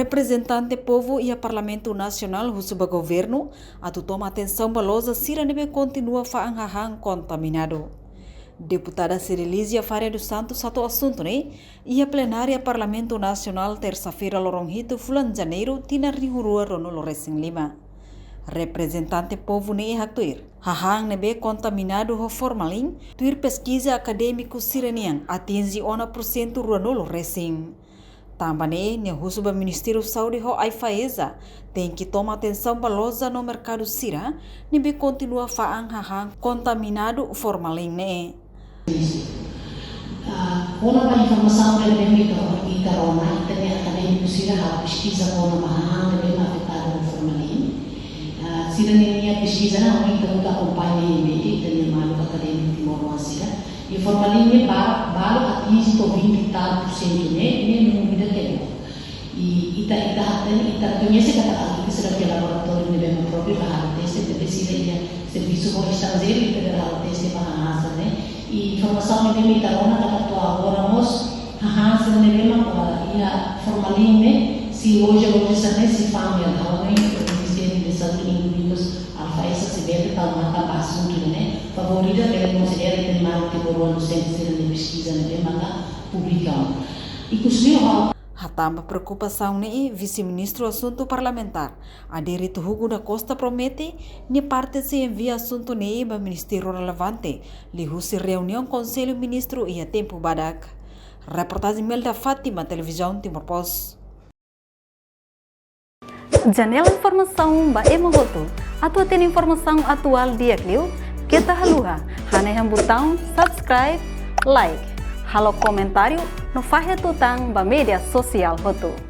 representante povo e a Parlamento Nacional husuba governo atu toma atenção balosa sira nebe continua faanghahang contaminado. Deputada Cirilizia Faria dos Santos satu assunto e a plenária Parlamento Nacional terça-feira lorong hito fulan janeiro tina rihurua rono loresing lima. Representante povo haktuir hahang nebe contaminado ho formalin tuir pesquisa acadêmico sirenian atingi 1% ruano loresing. Também ne husuba Ministério Saúde ho aifaeza tem que tomar atenção balosa no mercado sira nebe continua faanghahang contaminado formalin Ona ba informação da bem que corona tem acadêmico sira a pesquisa ona mahang bem afetado no formalin. Sira nem a pesquisa não então da companhia médica tem malu acadêmico de morro sira. E formalin ne balo atinge to 20% ne não vida que e ita conhece kata que será que laboratório ne bem próprio para teste de pesquisa serviço ho estrangeiro e federal teste para e informação que me dará na agora nós hahasan nele ia formalin se hoje se família não o Ministério de Saúde incluídos alfa essa se deve para matar assunto favorita que considera que mais que por ano centro de pesquisa manga publicado e custou Hatamba preocupação vice-ministro assunto parlamentar. Aderito Hugo da Costa promete ni parte se envia assunto ba ministério relevante. Lihusi reunião conselho ministro e a tempo badak. Reportagem Melda Fátima, televisão Timor Post. Janela informação ba emogoto. Atua tem informação atual dia kliu. Kita haluha. Haneham botão subscribe, like. Halo comentário no Fahia Tutang ba media sosial hotu.